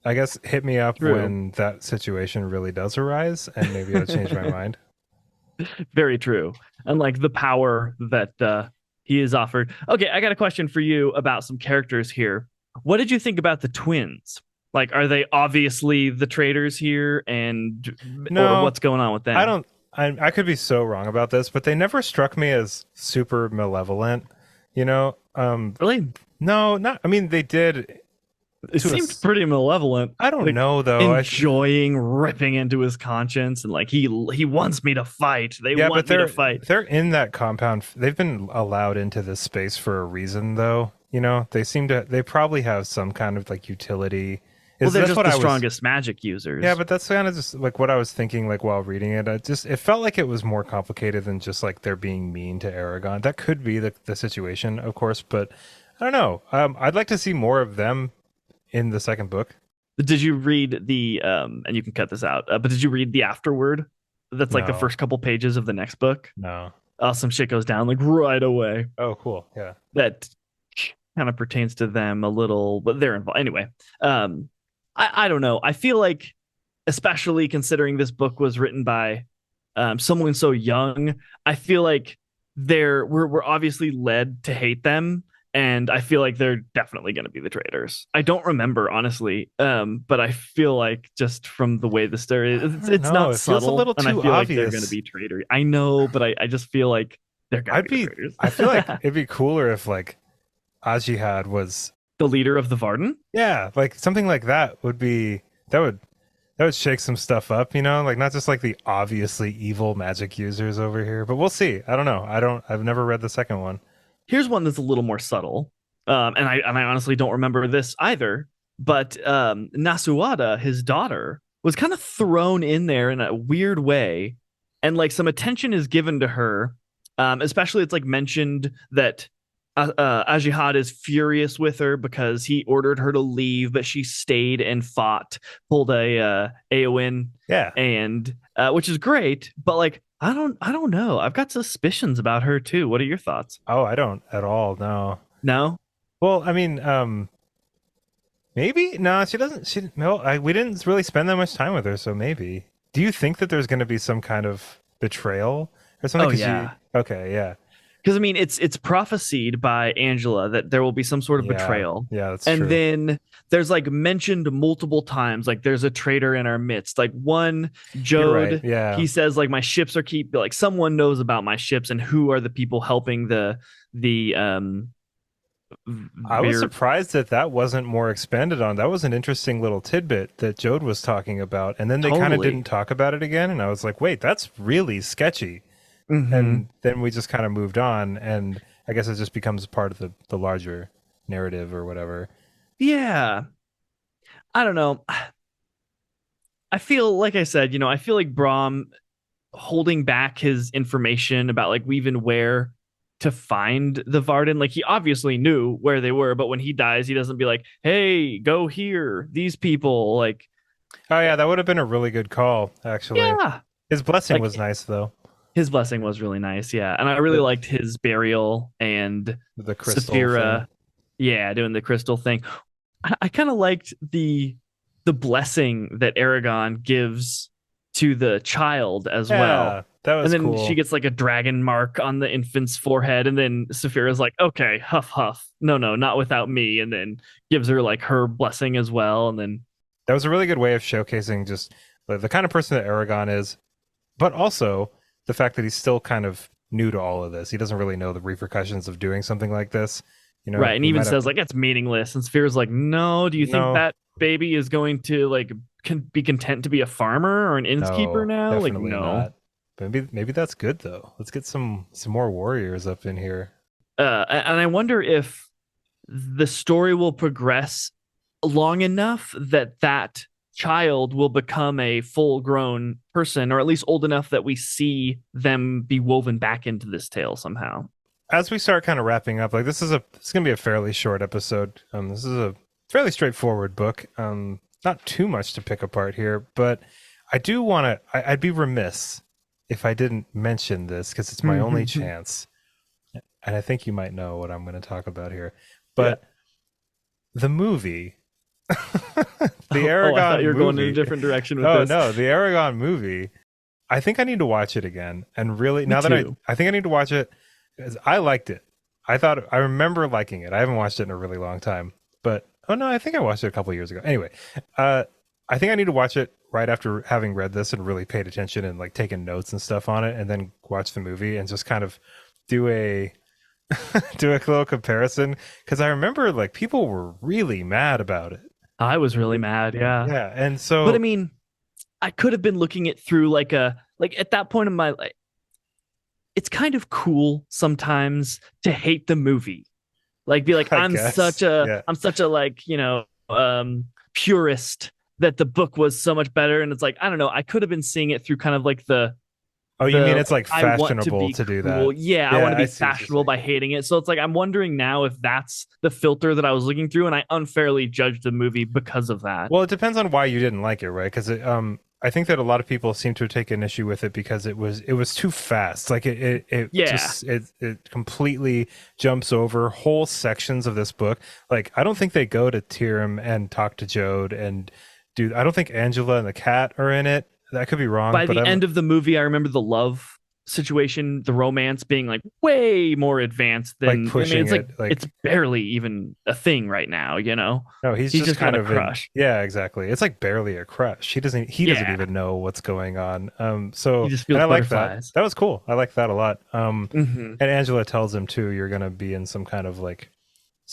I guess hit me up True. when that situation really does arise, and maybe I'll change my mind. Very true. And like the power that he is offered. Okay, I got a question for you about some characters here. What did you think about the twins? Like, are they obviously the traitors here, or No, what's going on with I them? don't. I could be so wrong about this, but they never struck me as super malevolent. You know, Really, no, not. I mean, they did it to seemed us. pretty malevolent. I don't Like know though. enjoying ripping into his conscience, and like he wants me to fight. They Yeah, but want me to they're fight. they're in that compound. They've been allowed into this space for a reason, though. They seem to. They probably have some kind of like utility Well, they're That's just what the I was. strongest magic Yeah, users. but that's kind of just like what I was thinking, like while reading it. It felt like it was more complicated than just like they're being mean to Aragon. That could be the situation, of course, but I don't know. I'd like to see more of them in the second book. Did you read the and you can cut this out, but did you read the afterword? That's like the No, first couple pages of the next book. no. Some shit goes down like right away. Oh, cool. Yeah. That kind of pertains to them a little, but they're involved anyway. I don't know. I feel like, especially considering this book was written by someone so young, I feel like we're obviously led to hate them, and I feel like they're definitely going to be the traitors. I don't remember honestly, but I feel like just from the way the story is, I don't it's know. not It feels a subtle, little and I too feel like they're going to obvious. be traitors. I know, but I just feel like they're going to I'd be the be. traitors. I feel like it'd be cooler if like Ajihad was. The leader of the Varden. Yeah, like something like that would be. That would that would shake some stuff up, you know, like not just like the obviously evil magic users over here, but we'll see. I don't know. I've never read the second one. Here's one that's a little more subtle, and I honestly don't remember this either. But Nasuada, his daughter, was kind of thrown in there in a weird way, and like some attention is given to her. Especially, it's like mentioned that Ajihad is furious with her because he ordered her to leave, but she stayed and fought, pulled a Aowen, Yeah. and which is great. But like, I don't know. I've got suspicions about her too. What are your thoughts? Oh, I don't at all. No. No. Well, I mean, maybe no. She doesn't. She no. We didn't really spend that much time with her, so maybe. Do you think that there's going to be some kind of betrayal or something? Oh 'Cause yeah. okay. Yeah. Because I mean, it's prophesied by Angela that there will be some sort of Yeah. betrayal, Yeah. That's and true. then there's like mentioned multiple times, like there's a traitor in our midst. Like one You're right. Jode, Yeah. he says like my ships are keep like someone knows about my ships and who are the people helping the I was Vir- surprised that that wasn't more expanded on. That was an interesting little tidbit that Jode was talking about, and then they kind of totally. didn't talk about it again. And I was like, wait, that's really sketchy. Hmm. And then we just kind of moved on, and I guess it just becomes part of the larger narrative or whatever. Yeah, I don't know. I feel like I said, I feel like Brahm holding back his information about like even where to find the Varden. Like he obviously knew where they were, but when he dies, he doesn't be like, "Hey, go here, these people." Like, Oh yeah, that would have been a really good call, actually. yeah, His blessing was like nice though. his blessing was really nice. Yeah, and I really The liked his burial and the crystal thing. Saphira, yeah, doing the crystal thing. I kind of liked the blessing that Aragon gives to the child as well. Yeah, that And was then she cool. gets like a dragon mark on the infant's forehead, and then Saphira's like, "Okay, huff huff, no, no, not without me," and then gives her like her blessing as well. And then That was a really good way of showcasing just the kind of person that Aragon is, but also the fact that he's still kind of new to all of this. He doesn't really know the repercussions of doing something like this. You know, right, and he even might have says to. like it's meaningless. And Saphira's like, "No, do you think No, that baby is going to like be content to be a farmer or an innkeeper no, now?" Like, definitely no. not. But maybe that's good though. Let's get some more warriors up in here. And I wonder if the story will progress long enough that that child will become a full grown person, or at least old enough that we see them be woven back into this tale somehow. As we start kind of wrapping up, like this is gonna be a fairly short episode. This is a fairly straightforward book. Not too much to pick apart here, but I do want to. I'd be remiss if I didn't mention this because it's my only chance, and I think you might know what I'm going to talk about here. Yeah. But the movie, the Oh, I thought Aragon you were going in a movie. different direction with Oh this. no, the Aragon movie. I think I need to watch it again, and really Me now that too. I think I need to watch it. 'Cause I liked it. I remember liking it. I haven't watched it in a really long time, but oh no, I think I watched it a couple years ago. Anyway, I think I need to watch it right after having read this and really paid attention and like taken notes and stuff on it, and then watch the movie and just kind of do a do a little comparison because I remember like people were really mad about it. I was really mad. Yeah. Yeah, and But I so mean, I could have been looking it through like at that point in my life, it's kind of cool sometimes to hate the movie. Like be like, I guess yeah. I'm such a like, purist that the book was so much better. And it's like, I don't know, I could have been seeing it through kind of like Oh, you mean it's like I want to fashionable be to do cool. that? Yeah, I Yeah, want to I be see what you're fashionable saying. by hating it. So it's like I'm wondering now if that's the filter that I was looking through, and I unfairly judged the movie because of that. Well, it depends on why you didn't like it, right? Because I think that a lot of people seem to take an issue with it because it was too fast. Like it Yeah, just it completely jumps over whole sections of this book. Like I don't think they go to Tyrim and talk to Jode and do. I don't think Angela and the cat are in it. I could be wrong, by but the I'm end of the movie, I remember the love situation, the romance being like way more advanced like than I mean, pushing it's like it. Like it's barely even a thing right now. no, he's He's just just got kind a of in. crush. Yeah, exactly. It's like barely a crush. He doesn't Yeah, even know what's going on. he So just and feels I like that. butterflies. That was cool. I like that a lot. Hmm. And Angela tells him too, you're gonna be in some kind of like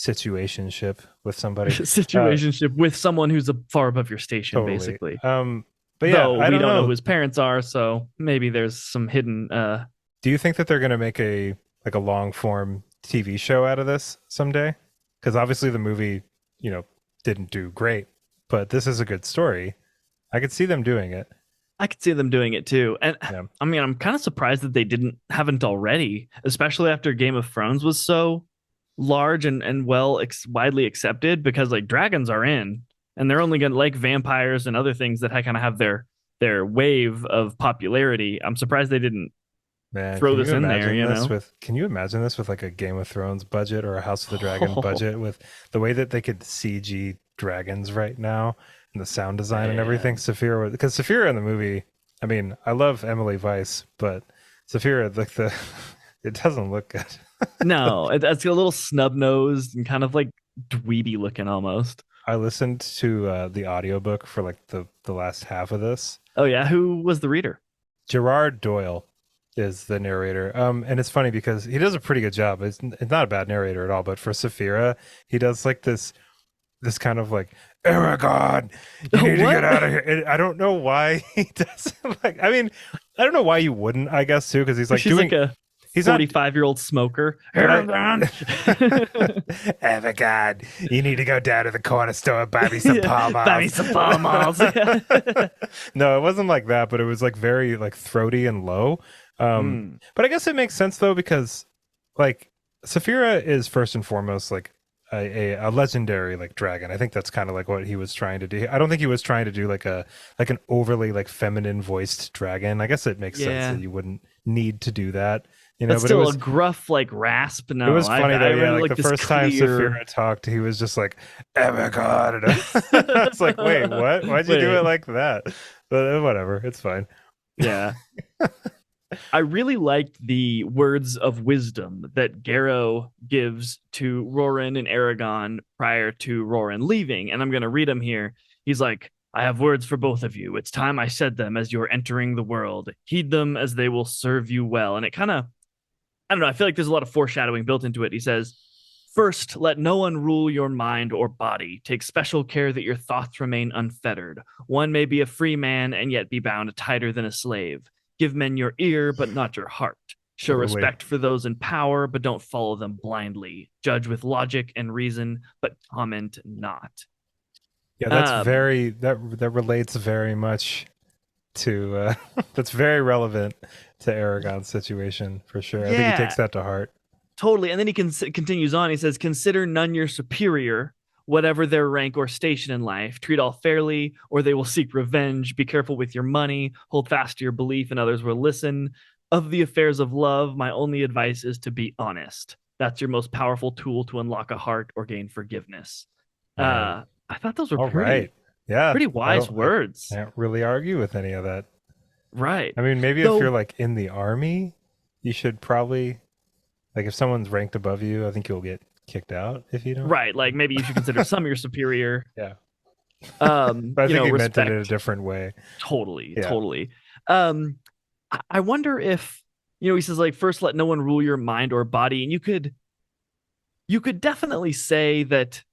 situationship with somebody. Uh, Situationship with someone who's far above your station, totally. basically. But yeah, Though I we don't don't know who know. his parents are, so maybe there's some hidden. Do you think that they're gonna make a like a long form TV show out of this someday? Because obviously the movie, didn't do great, but this is a good story. I could see them doing it. I could see them doing it too, and Yeah. I mean, I'm kind of surprised that they haven't already, especially after Game of Thrones was so large and well widely accepted. Because like dragons are in, and they're only gonna like vampires and other things that kind of have their wave of popularity. I'm surprised they didn't Man, throw this in there. can you imagine this with like a Game of Thrones budget or a House of the Dragon budget with the way that they could CG dragons right now and the sound design and everything? Man. Because Saphira in the movie, I mean, I love Emily Weiss, but Saphira, like it doesn't look good. No, it's a little snub nosed and kind of like dweeby looking almost. I listened to the audiobook for like the last half of this. Oh yeah, who was the reader? Gerard Doyle is the narrator. And it's funny because he does a pretty good job. It's not a bad narrator at all, but for Saphira, he does like this kind of like Aragon, you need to What? get out of here. And I don't know why he doesn't like. I mean, I don't know why you wouldn't. I guess too, because he's like She's doing. like a He's not 45-year-old smoker. but Aragon. Aragon, you need to go down to the corner store and buy me some palm Buy me some palm malls. No, it wasn't like that, but it was like very like throaty and low. But I guess it makes sense though because like Saphira is first and foremost like a legendary like dragon. I think that's kind of like what he was trying to do. I don't think he was trying to do like an overly like feminine voiced dragon. I guess it makes sense Yeah. that you wouldn't need to do that. That's But still a gruff like rasp. No, it was funny I though. Yeah, really like the this first time clear- Saphira talked, he was just like, "Oh my god!" I was like, "Wait, what? Why'd you do Wait. it like that?" But whatever, it's fine. Yeah. I really liked the words of wisdom that Garrow gives to Roran and Aragon prior to Roran leaving. And I'm going to read them here. He's like, I have words for both of you. It's time I said them as you're entering the world. Heed them as they will serve you well. And it kind of, I don't know, I feel like there's a lot of foreshadowing built into it. He says, First, let no one rule your mind or body. Take special care that your thoughts remain unfettered. One may be a free man and yet be bound tighter than a slave. Give men your ear, but not your heart. Show Totally. respect for those in power, but don't follow them blindly. Judge with logic and reason, but comment not. Yeah, that's Um, that relates very much to that's very relevant to Aragon's situation for sure. I think he Yeah. takes that to heart. Totally. And then he continues on. He says, Consider none your superior, whatever their rank or station in life. Treat all fairly, or they will seek revenge. Be careful with your money. Hold fast to your belief, and others will listen. Of the affairs of love, my only advice is to be honest. That's your most powerful tool to unlock a heart or gain forgiveness. Man. I thought those were All pretty, right. Yeah. pretty wise words. I can't really argue with any of that. Right. I mean, maybe Though- if you're like in the army, you should probably like if someone's ranked above you, I think you'll get kicked out if you don't. Right. Like maybe you should consider some your superior. Yeah. But I You think know, he meant it in a respect. different way. Totally, Yeah. totally. I wonder if he says like first let no one rule your mind or body, and you could definitely say that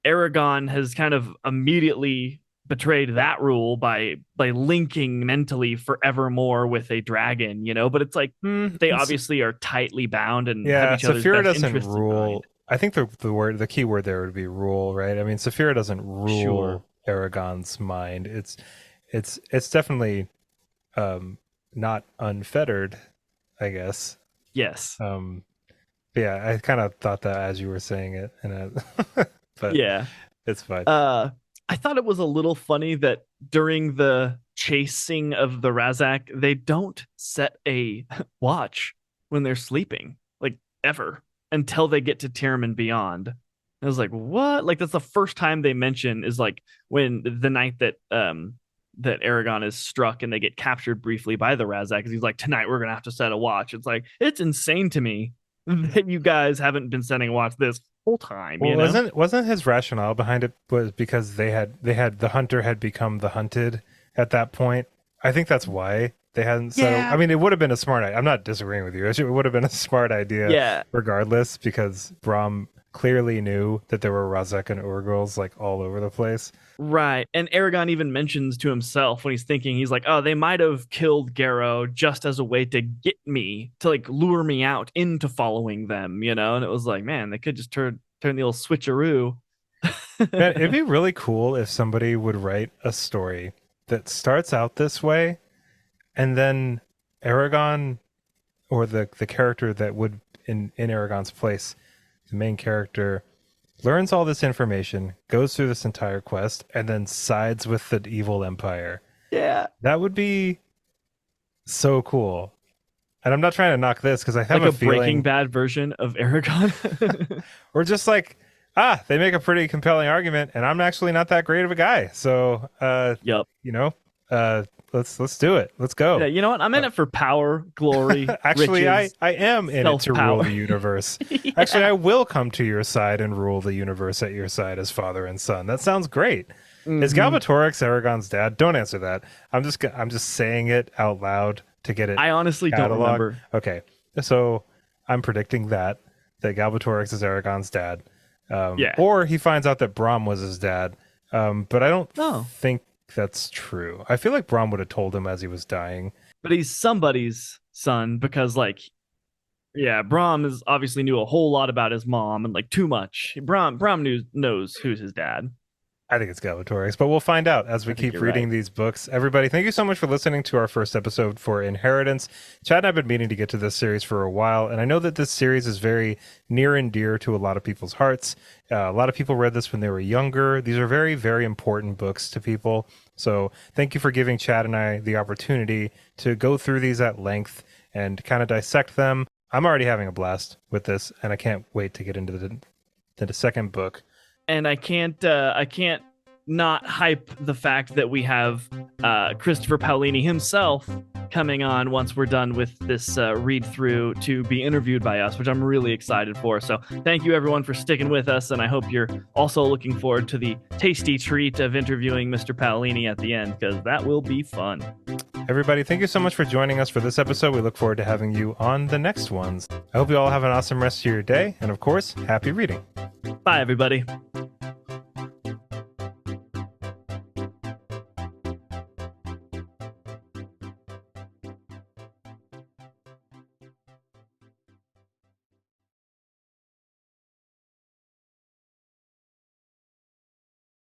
Aragon has kind of immediately betrayed that rule by linking mentally forevermore with a dragon, but it's like they It's- obviously are tightly bound and Yeah, have each other's Saphira best doesn't interests in rule. mind. I think the key word there would be rule, right? I mean, Saphira doesn't rule Sure. Aragon's mind. It's definitely not unfettered, I guess. Yes. But yeah, I kind of thought that as you were saying it, but Yeah. it's fine. I thought it was a little funny that during the chasing of the Razak, they don't set a watch when they're sleeping, like ever, until they get to Tyrim and beyond. I was like, what? Like that's the first time they mention is like when the night that Aragon is struck and they get captured briefly by the Razak, because he's like, tonight we're gonna have to set a watch. It's like it's insane to me that you guys haven't been setting a watch this whole time. Well, You know? wasn't his rationale behind it was because they had the hunter had become the hunted at that point. I think that's why they hadn't said. Yeah. I mean, it would have been a smart. I'm not disagreeing with you. It would have been a smart idea, Yeah. regardless, because Brahm clearly knew that there were Razek and Urgals like all over the place. Right. And Aragon even mentions to himself when he's thinking, he's like, oh, they might have killed Garrow just as a way to get me, to like lure me out into following them, you know? And it was like, man, they could just turn the old switcheroo. Man, it'd be really cool if somebody would write a story that starts out this way, and then Aragon, or the character that would in Aragon's place, the main character, learns all this information, goes through this entire quest, and then sides with the evil empire. Yeah. That would be so cool. And I'm not trying to knock this because I have Like a a feeling, Breaking Bad version of Aragon. or just like, they make a pretty compelling argument, and I'm actually not that great of a guy. So, Yep. you know, let's do it. Let's go. Yeah, you know what? I'm in it for power, glory, Actually, riches, I am in it to rule self-power. the universe. Yeah. Actually, I will come to your side and rule the universe at your side as father and son. That sounds great. Is Mhm. Galbatorix Aragon's dad? Don't answer that. I'm just saying it out loud to get it I honestly don't cataloged. remember. Okay, so I'm predicting that Galbatorix is Aragon's dad. Yeah. Or he finds out that Brahm was his dad. But I don't Oh. think that's true. I feel like Brahm would have told him as he was dying. But he's somebody's son because, like, yeah, Brahm is obviously knew a whole lot about his mom and like too much. Brahm knows who's his dad. I think it's Galbatorix, but we'll find out as we I think keep you're reading right. these books. Everybody, thank you so much for listening to our first episode for Inheritance. Chad and I have been meaning to get to this series for a while, and I know that this series is very near and dear to a lot of people's hearts. A lot of people read this when they were younger. These are very, very important books to people. So thank you for giving Chad and I the opportunity to go through these at length and kind of dissect them. I'm already having a blast with this, and I can't wait to get into the second book. And I can't not hype the fact that we have Christopher Paolini himself coming on once we're done with this read through to be interviewed by us, which I'm really excited for. So thank you everyone for sticking with us, and I hope you're also looking forward to the tasty treat of interviewing Mr. Paolini at the end, because that will be fun. Everybody, thank you so much for joining us for this episode. We look forward to having you on the next ones. I hope you all have an awesome rest of your day, and of course, happy reading. Bye, everybody.